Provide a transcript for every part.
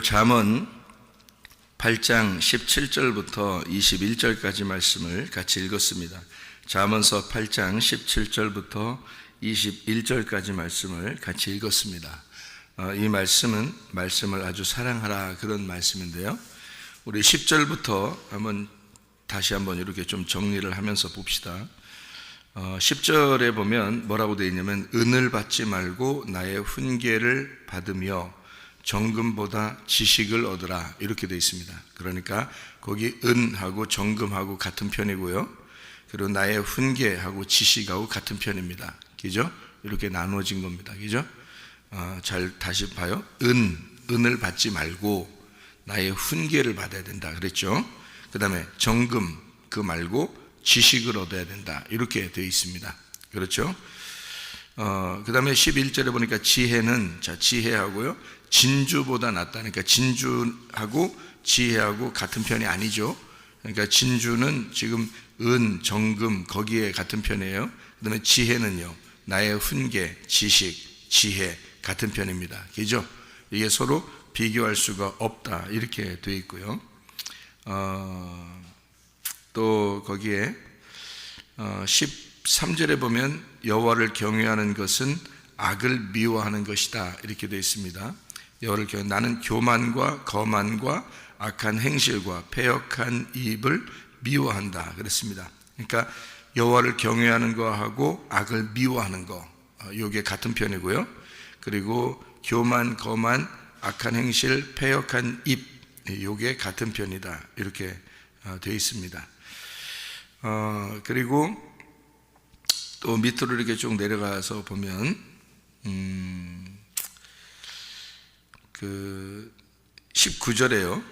오늘 잠언 8장 17절부터 21절까지 말씀을 같이 읽었습니다. 잠언서 8장 17절부터 21절까지 말씀을 같이 읽었습니다. 이 말씀을 아주 사랑하라 그런 말씀인데요. 우리 10절부터 다시 한번 이렇게 좀 정리를 하면서 봅시다. 10절에 보면 뭐라고 되어 있냐면 은을 받지 말고 나의 훈계를 받으며 정금보다 지식을 얻으라 이렇게 되어 있습니다. 그러니까 거기 은하고 정금하고 같은 편이고요. 그리고 나의 훈계하고 지식하고 같은 편입니다. 그죠? 이렇게 나누어진 겁니다. 그죠? 잘 다시 봐요. 은을 받지 말고 나의 훈계를 받아야 된다 그랬죠. 그 다음에 정금 그 말고 지식을 얻어야 된다 이렇게 되어 있습니다. 그렇죠? 그 다음에 11절에 보니까 지혜하고요 진주보다 낫다. 그러니까 진주하고 지혜하고 같은 편이 아니죠. 그러니까 진주는 지금 은, 정금 거기에 같은 편이에요. 그 다음에 지혜는요 나의 훈계, 지식, 지혜 같은 편입니다. 그죠? 이게 서로 비교할 수가 없다 이렇게 되어 있고요. 또 거기에 13절에 보면 여호와를 경외하는 것은 악을 미워하는 것이다 이렇게 되어 있습니다. 여호와를 나는 교만과 거만과 악한 행실과 패역한 입을 미워한다 그랬습니다. 그러니까 여호와를 경외하는 거하고 악을 미워하는 거 이게 같은 편이고요. 그리고 교만, 거만, 악한 행실, 패역한 입 이게 같은 편이다 이렇게 되어 있습니다. 그리고 또 밑으로 이렇게 쭉 내려가서 보면 그 19절에요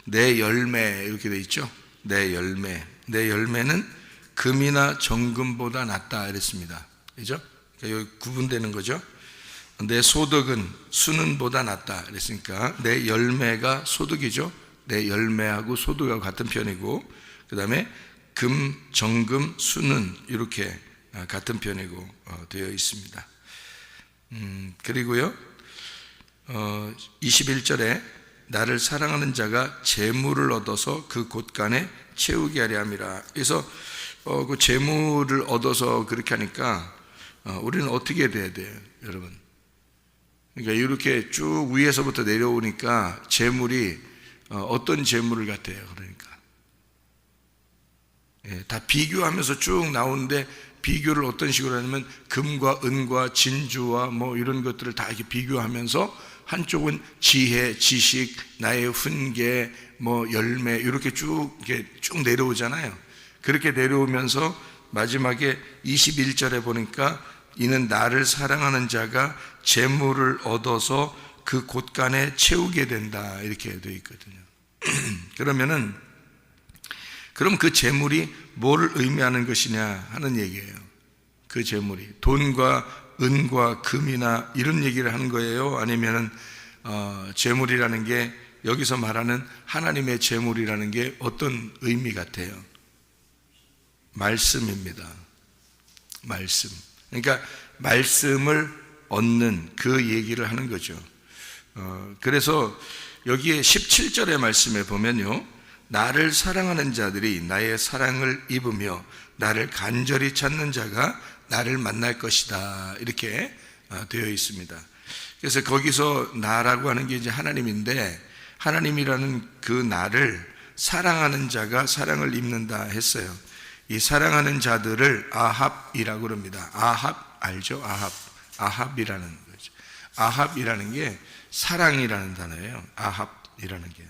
내 열매 이렇게 되어 있죠. 내 열매는 금이나 정금보다 낫다 이랬습니다. 그죠? 그러니까 여기 구분되는 거죠. 내 소득은 수는보다 낫다 그랬으니까 내 열매가 소득이죠. 내 열매하고 소득하고 같은 편이고 그 다음에 금, 정금, 수는 이렇게 같은 편이고 되어 있습니다. 그리고요 21절에 나를 사랑하는 자가 재물을 얻어서 그 곳간에 채우게 하려 함이라. 그래서 그 재물을 얻어서 그렇게 하니까 우리는 어떻게 돼야 돼요 여러분? 그러니까 이렇게 쭉 위에서부터 내려오니까 재물이 어떤 재물을 같아요? 그러니까 다 비교하면서 쭉 나오는데 비교를 어떤 식으로 하냐면 금과 은과 진주와 뭐 이런 것들을 다 이렇게 비교하면서 한쪽은 지혜, 지식, 나의 훈계, 뭐 열매 이렇게 쭉 내려오잖아요. 그렇게 내려오면서 마지막에 21절에 보니까 이는 나를 사랑하는 자가 재물을 얻어서 그 곳간에 채우게 된다 이렇게 되어 있거든요. 그럼 그 재물이 뭐를 의미하는 것이냐 하는 얘기예요. 그 재물이 돈과 은과 금이나 이런 얘기를 하는 거예요? 아니면은 재물이라는 게 여기서 말하는 하나님의 재물이라는 게 어떤 의미 같아요? 말씀입니다. 말씀. 그러니까 말씀을 얻는 그 얘기를 하는 거죠. 그래서 여기에 17절의 말씀에 보면요 나를 사랑하는 자들이 나의 사랑을 입으며 나를 간절히 찾는 자가 나를 만날 것이다 이렇게 되어 있습니다. 그래서 거기서 나라고 하는 게 이제 하나님인데 하나님이라는 그 나를 사랑하는 자가 사랑을 입는다 했어요. 이 사랑하는 자들을 아합이라고 그럽니다. 아합 알죠? 아합이라는 거죠. 아합이라는 게 사랑이라는 단어예요. 아합이라는 게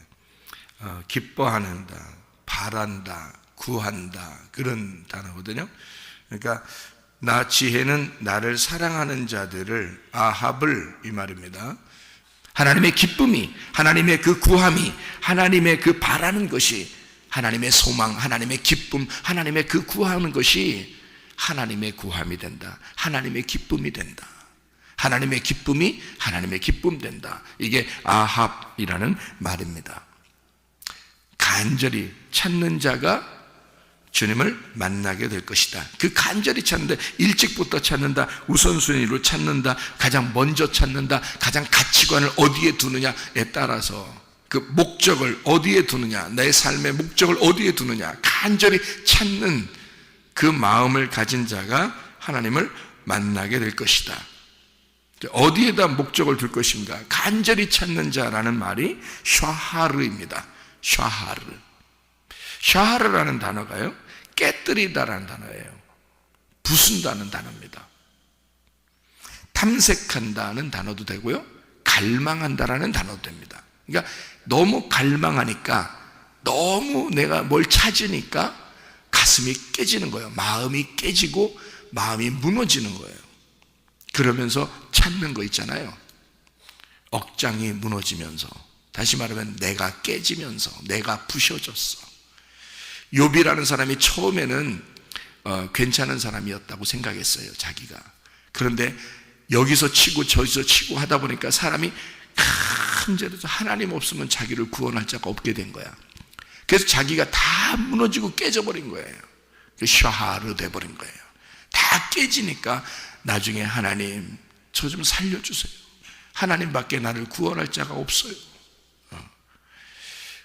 기뻐하는다, 바란다, 구한다 그런 단어거든요. 그러니까 나 지혜는 나를 사랑하는 자들을 아합을 이 말입니다. 하나님의 기쁨이, 하나님의 그 구함이, 하나님의 그 바라는 것이, 하나님의 소망, 하나님의 기쁨, 하나님의 그 구하는 것이 하나님의 구함이 된다. 하나님의 기쁨이 된다. 하나님의 기쁨이 하나님의 기쁨 된다. 이게 아합이라는 말입니다. 간절히 찾는 자가 주님을 만나게 될 것이다. 그 간절히 찾는다. 일찍부터 찾는다. 우선순위로 찾는다. 가장 먼저 찾는다. 가장 가치관을 어디에 두느냐에 따라서 그 목적을 어디에 두느냐, 내 삶의 목적을 어디에 두느냐, 간절히 찾는 그 마음을 가진 자가 하나님을 만나게 될 것이다. 어디에다 목적을 둘 것인가? 간절히 찾는 자라는 말이 샤하르입니다. 샤하르. 샤하르라는 단어가요, 깨뜨리다라는 단어예요. 부순다는 단어입니다. 탐색한다는 단어도 되고요, 갈망한다라는 단어도 됩니다. 그러니까 너무 갈망하니까, 너무 내가 뭘 찾으니까 가슴이 깨지는 거예요. 마음이 깨지고 마음이 무너지는 거예요. 그러면서 찾는 거 있잖아요. 억장이 무너지면서, 다시 말하면 내가 깨지면서, 내가 부셔졌어. 욥이라는 사람이 처음에는 괜찮은 사람이었다고 생각했어요, 자기가. 그런데 여기서 치고 저기서 치고 하다 보니까 사람이 간절해서 하나님 없으면 자기를 구원할 자가 없게 된 거야. 그래서 자기가 다 무너지고 깨져버린 거예요. 샤하르 돼버린 거예요. 다 깨지니까 나중에 하나님, 저 좀 살려주세요. 하나님밖에 나를 구원할 자가 없어요.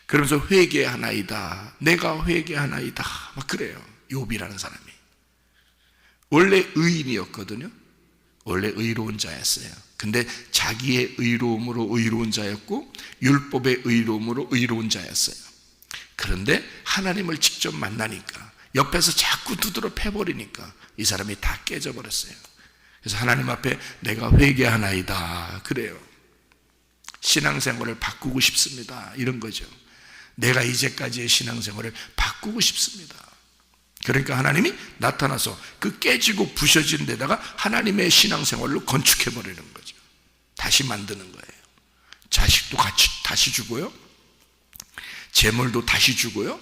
그러면서 회개하나이다. 내가 회개하나이다. 막 그래요. 욥이라는 사람이. 원래 의인이었거든요. 원래 의로운 자였어요. 근데 자기의 의로움으로 의로운 자였고, 율법의 의로움으로 의로운 자였어요. 그런데 하나님을 직접 만나니까, 옆에서 자꾸 두드러 패버리니까 이 사람이 다 깨져버렸어요. 그래서 하나님 앞에 내가 회개하나이다. 그래요. 신앙생활을 바꾸고 싶습니다. 이런 거죠. 내가 이제까지의 신앙생활을 바꾸고 싶습니다. 그러니까 하나님이 나타나서 그 깨지고 부셔진 데다가 하나님의 신앙생활로 건축해버리는 거죠. 다시 만드는 거예요. 자식도 같이 다시 주고요, 재물도 다시 주고요,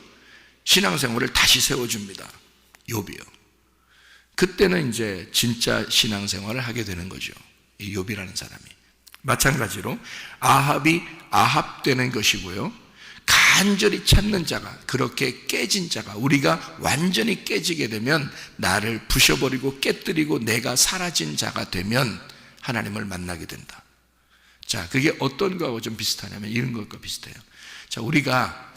신앙생활을 다시 세워줍니다. 욥이요. 그때는 이제 진짜 신앙생활을 하게 되는 거죠, 이 욥이라는 사람이. 마찬가지로 아합이 아합되는 것이고요, 간절히 찾는 자가, 그렇게 깨진 자가, 우리가 완전히 깨지게 되면, 나를 부셔버리고 깨뜨리고 내가 사라진 자가 되면 하나님을 만나게 된다. 자, 그게 어떤 거하고 좀 비슷하냐면 이런 것과 비슷해요. 자, 우리가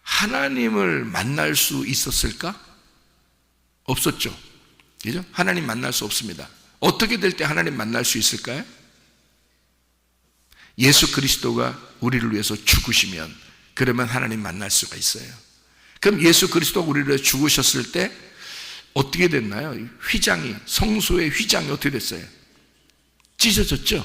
하나님을 만날 수 있었을까? 없었죠. 그죠? 하나님 만날 수 없습니다. 어떻게 될 때 하나님 만날 수 있을까요? 예수 그리스도가 우리를 위해서 죽으시면, 그러면 하나님 만날 수가 있어요. 그럼 예수 그리스도가 우리를 위해서 죽으셨을 때 어떻게 됐나요? 휘장이, 성소의 휘장이 어떻게 됐어요? 찢어졌죠?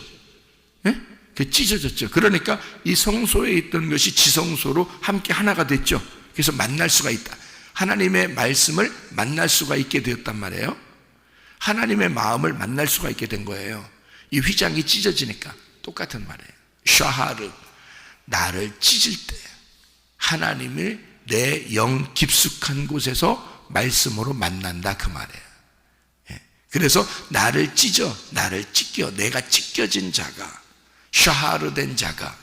예? 그 찢어졌죠. 그러니까 이 성소에 있던 것이 지성소로 함께 하나가 됐죠. 그래서 만날 수가 있다. 하나님의 말씀을 만날 수가 있게 되었단 말이에요. 하나님의 마음을 만날 수가 있게 된 거예요. 이 휘장이 찢어지니까. 똑같은 말이에요. 샤하르, 나를 찢을 때 하나님을 내 영 깊숙한 곳에서 말씀으로 만난다, 그 말이에요. 그래서 나를 찢어, 나를 찢겨, 내가 찢겨진 자가, 샤하르 된 자가,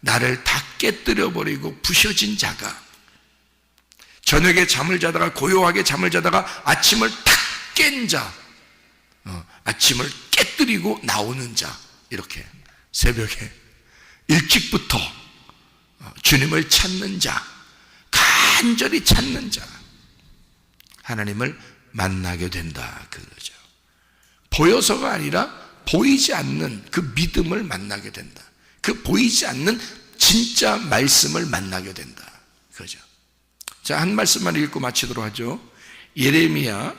나를 다 깨뜨려 버리고 부셔진 자가, 저녁에 잠을 자다가, 고요하게 잠을 자다가 아침을 탁 깬 자, 아침을 깨뜨리고 나오는 자, 이렇게 새벽에 일찍부터 주님을 찾는 자, 간절히 찾는 자, 하나님을 만나게 된다, 그거죠. 보여서가 아니라 보이지 않는 그 믿음을 만나게 된다. 그 보이지 않는 진짜 말씀을 만나게 된다, 그거죠. 자, 한 말씀만 읽고 마치도록 하죠. 예레미야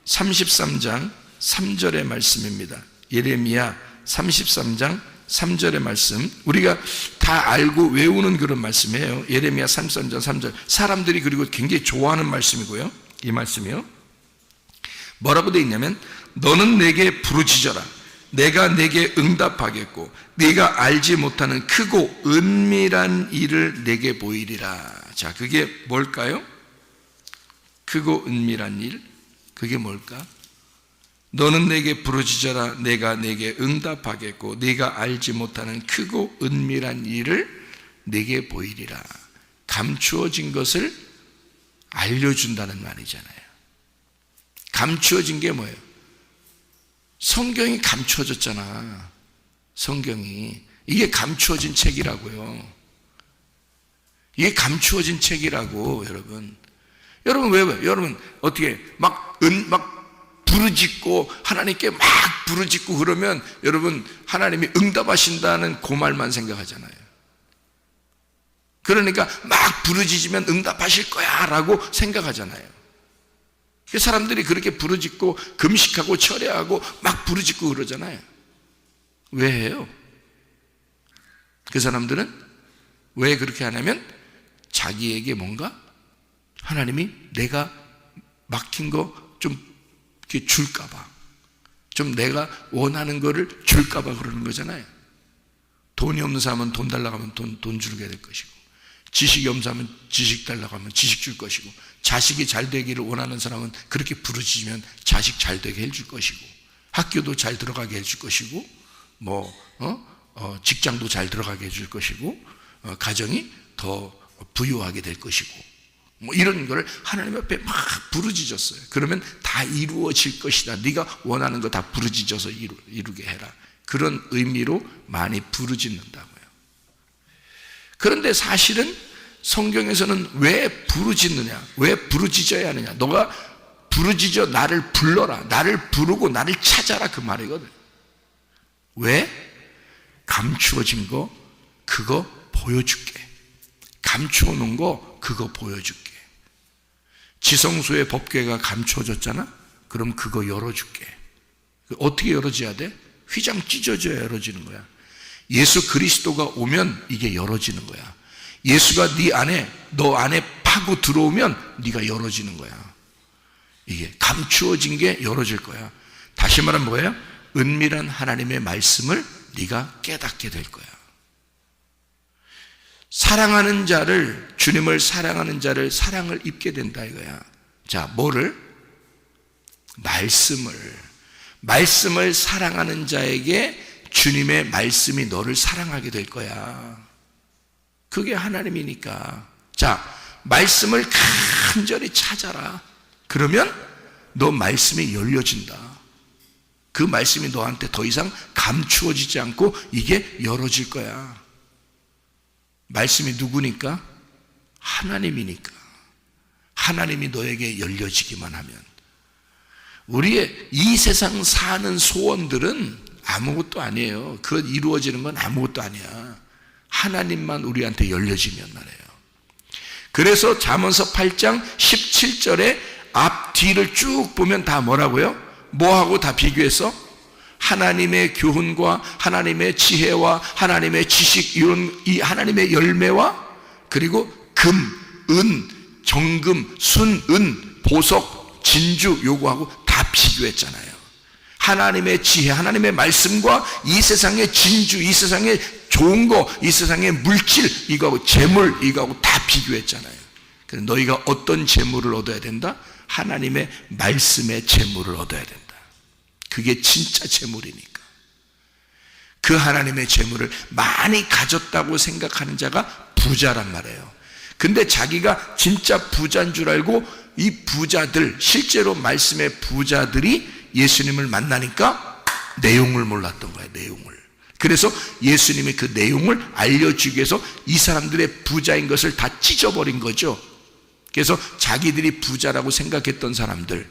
33장 3절의 말씀입니다. 예레미야 33장 3절의 말씀, 우리가 다 알고 외우는 그런 말씀이에요. 예레미야 33장 3절. 사람들이 그리고 굉장히 좋아하는 말씀이고요. 이 말씀이요, 뭐라고 되어 있냐면, 너는 내게 부르짖어라. 내가 내게 응답하겠고 네가 알지 못하는 크고 은밀한 일을 내게 보이리라. 자, 그게 뭘까요? 크고 은밀한 일, 그게 뭘까? 너는 내게 부르짖어라. 내가 내게 응답하겠고 네가 알지 못하는 크고 은밀한 일을 내게 보이리라. 감추어진 것을 알려준다는 말이잖아요. 감추어진 게 뭐예요? 성경이 감추어졌잖아. 성경이. 이게 감추어진 책이라고요. 이게 감추어진 책이라고, 여러분. 여러분, 왜? 여러분, 어떻게, 막 부르짖고, 하나님께 막 부르짖고 그러면 여러분, 하나님이 응답하신다는 그 말만 생각하잖아요. 그러니까 막 부르짖으면 응답하실 거야 라고 생각하잖아요. 사람들이 그렇게 부르짖고 금식하고 철회하고 막 부르짖고 그러잖아요. 왜 해요? 그 사람들은 왜 그렇게 하냐면 자기에게 뭔가 하나님이 내가 막힌 거 좀 줄까봐, 좀 내가 원하는 거를 줄까봐 그러는 거잖아요. 돈이 없는 사람은 돈 달라고 하면 돈 주게 될 것이고, 지식이 없는 사람은 지식 달라고 하면 지식 줄 것이고, 자식이 잘 되기를 원하는 사람은 그렇게 부르짖으면 자식 잘 되게 해줄 것이고, 학교도 잘 들어가게 해줄 것이고, 직장도 잘 들어가게 해줄 것이고, 가정이 더 부유하게 될 것이고, 이런 걸 하나님 앞에 막 부르짖었어요. 그러면 다 이루어질 것이다. 네가 원하는 거 다 부르짖어서 이루게 해라. 그런 의미로 많이 부르짖는다고요. 그런데 사실은 성경에서는 왜 부르짖느냐, 왜 부르짖어야 하느냐, 너가 부르짖어 나를 불러라, 나를 부르고 나를 찾아라, 그 말이거든. 왜? 감추어진 거 그거 보여줄게. 감추어 놓은 거 그거 보여줄게. 지성소의 법궤가 감추어졌잖아? 그럼 그거 열어줄게. 어떻게 열어줘야 돼? 휘장 찢어져야 열어지는 거야. 예수 그리스도가 오면 이게 열어지는 거야. 예수가 너 안에 파고 들어오면 네가 열어지는 거야. 이게 감추어진 게 열어질 거야. 다시 말하면 뭐예요? 은밀한 하나님의 말씀을 네가 깨닫게 될 거야. 사랑하는 자를, 주님을 사랑하는 자를 사랑을 입게 된다 이거야. 자, 뭐를? 말씀을 사랑하는 자에게 주님의 말씀이 너를 사랑하게 될 거야. 그게 하나님이니까. 자, 말씀을 간절히 찾아라. 그러면 너 말씀이 열려진다. 그 말씀이 너한테 더 이상 감추어지지 않고 이게 열어질 거야. 말씀이 누구니까? 하나님이니까. 하나님이 너에게 열려지기만 하면. 우리의 이 세상 사는 소원들은 아무것도 아니에요. 그 이루어지는 건 아무것도 아니야. 하나님만 우리한테 열려지면 말이에요. 그래서 잠언서 8장 17절에 앞뒤를 쭉 보면 다 뭐라고요? 뭐하고 다 비교해서? 하나님의 교훈과 하나님의 지혜와 하나님의 지식, 이 하나님의 열매와, 그리고 금, 은, 정금, 순, 은, 보석, 진주 요구하고 다 비교했잖아요. 하나님의 지혜, 하나님의 말씀과 이 세상의 진주, 이 세상의 좋은 거, 이 세상의 물질, 이거하고 재물, 이거하고 다 비교했잖아요. 그래서 너희가 어떤 재물을 얻어야 된다? 하나님의 말씀의 재물을 얻어야 된다. 그게 진짜 재물이니까. 그 하나님의 재물을 많이 가졌다고 생각하는 자가 부자란 말이에요. 근데 자기가 진짜 부자인 줄 알고 이 부자들, 실제로 말씀의 부자들이 예수님을 만나니까 내용을 몰랐던 거예요. 내용을. 그래서 예수님이 그 내용을 알려주기 위해서 이 사람들의 부자인 것을 다 찢어버린 거죠. 그래서 자기들이 부자라고 생각했던 사람들,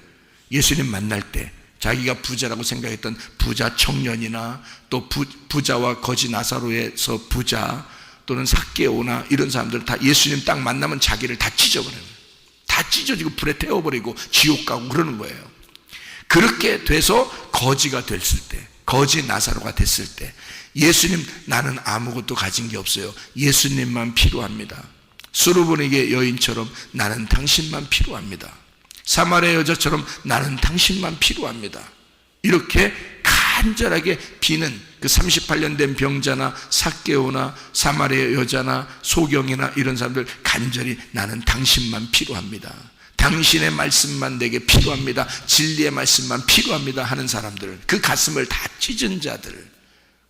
예수님 만날 때 자기가 부자라고 생각했던 부자 청년이나 또 부자와 거지 나사로에서 부자, 또는 삭개오나 이런 사람들 다 예수님 딱 만나면 자기를 다 찢어버려요. 다 찢어지고 불에 태워버리고 지옥 가고 그러는 거예요. 그렇게 돼서 거지가 됐을 때, 거지 나사로가 됐을 때, 예수님, 나는 아무것도 가진 게 없어요. 예수님만 필요합니다. 수르보니게 여인처럼 나는 당신만 필요합니다. 사마리아 여자처럼 나는 당신만 필요합니다. 이렇게 간절하게 비는 그 38년 된 병자나 삭개오나 사마리아 여자나 소경이나 이런 사람들 간절히 나는 당신만 필요합니다. 당신의 말씀만 내게 필요합니다. 진리의 말씀만 필요합니다 하는 사람들, 그 가슴을 다 찢은 자들,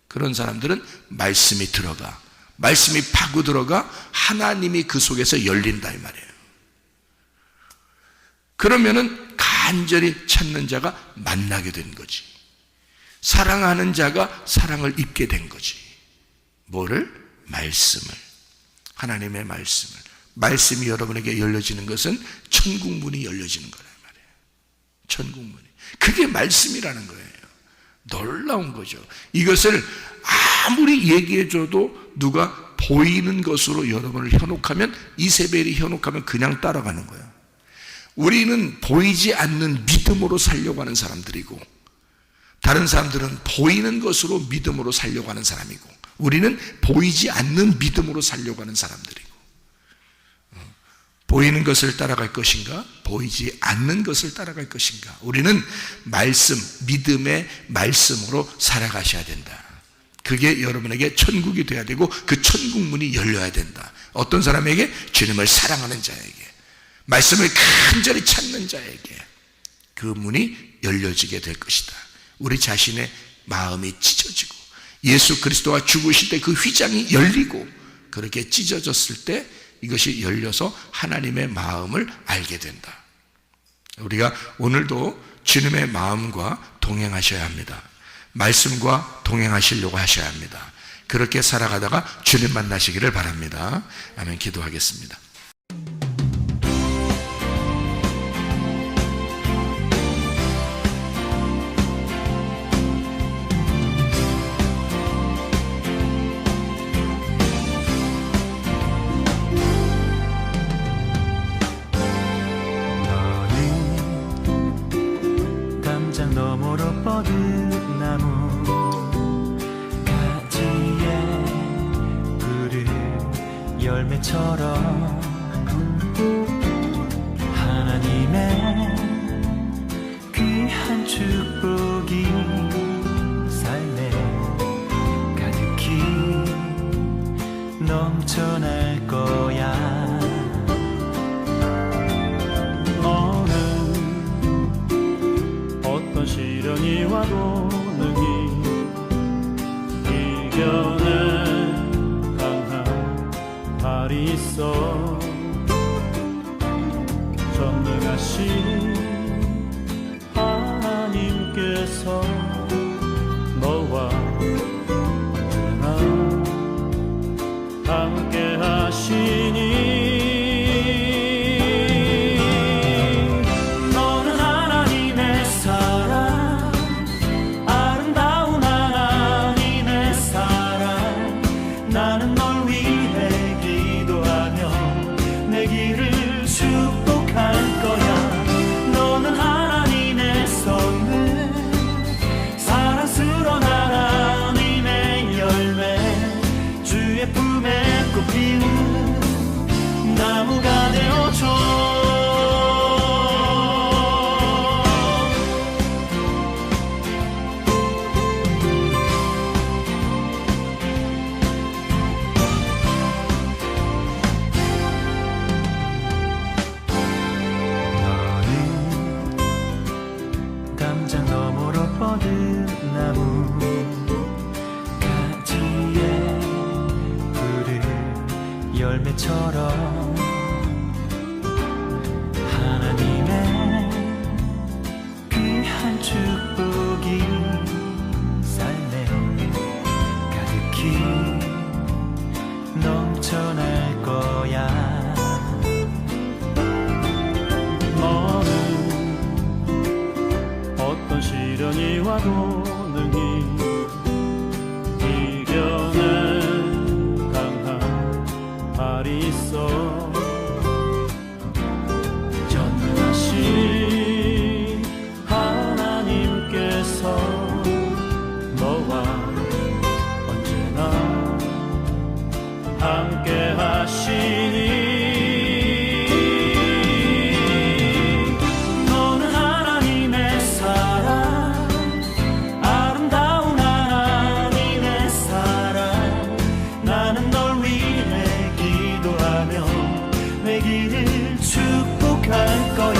그런 사람들은 말씀이 들어가, 말씀이 파고 들어가 하나님이 그 속에서 열린다 이 말이에요. 그러면은 간절히 찾는 자가 만나게 된 거지. 사랑하는 자가 사랑을 입게 된 거지. 뭐를? 말씀을. 하나님의 말씀을. 말씀이 여러분에게 열려지는 것은 천국 문이 열려지는 거란 말이에요. 천국 문이. 그게 말씀이라는 거예요. 놀라운 거죠. 이것을 아무리 얘기해줘도 누가 보이는 것으로 여러분을 현혹하면, 이세벨이 현혹하면 그냥 따라가는 거예요. 우리는 보이지 않는 믿음으로 살려고 하는 사람들이고, 다른 사람들은 보이는 것으로 믿음으로 살려고 하는 사람이고, 우리는 보이지 않는 믿음으로 살려고 하는 사람들이고, 보이는 것을 따라갈 것인가? 보이지 않는 것을 따라갈 것인가? 우리는 말씀, 믿음의 말씀으로 살아가셔야 된다. 그게 여러분에게 천국이 돼야 되고, 그 천국 문이 열려야 된다. 어떤 사람에게? 주님을 사랑하는 자에게, 말씀을 간절히 찾는 자에게 그 문이 열려지게 될 것이다. 우리 자신의 마음이 찢어지고, 예수 그리스도와 죽으실 때 그 휘장이 열리고, 그렇게 찢어졌을 때 이것이 열려서 하나님의 마음을 알게 된다. 우리가 오늘도 주님의 마음과 동행하셔야 합니다. 말씀과 동행하시려고 하셔야 합니다. 그렇게 살아가다가 주님 만나시기를 바랍니다. 아멘. 기도하겠습니다. 너머로 뻗은 나무 가지에 푸른 열매처럼 하나님의 귀한 축복이 삶에 가득히 넘쳐날 거야. 시련이 와도 능히 이겨낸 강한 발이 있어. 전능하신 하나님께서 너와 언제나 함께 하시니 나무가 되어줘. 너는 담장 너머로 뻗은 나무 가지에 푸른 열매처럼 하나님의 귀한 축복이 삶에 가득히 넘쳐날 거야. 너는 어떤 시련이 와도 능히 이겨낸 강한 발이 있어. 전능하신 하나님께서 너와 언제나 함께 하시니 너는 하나님의 사랑, 아름다운 하나님의 사랑. 나는 널 위해 기도하며 내 길을 축복할 거야.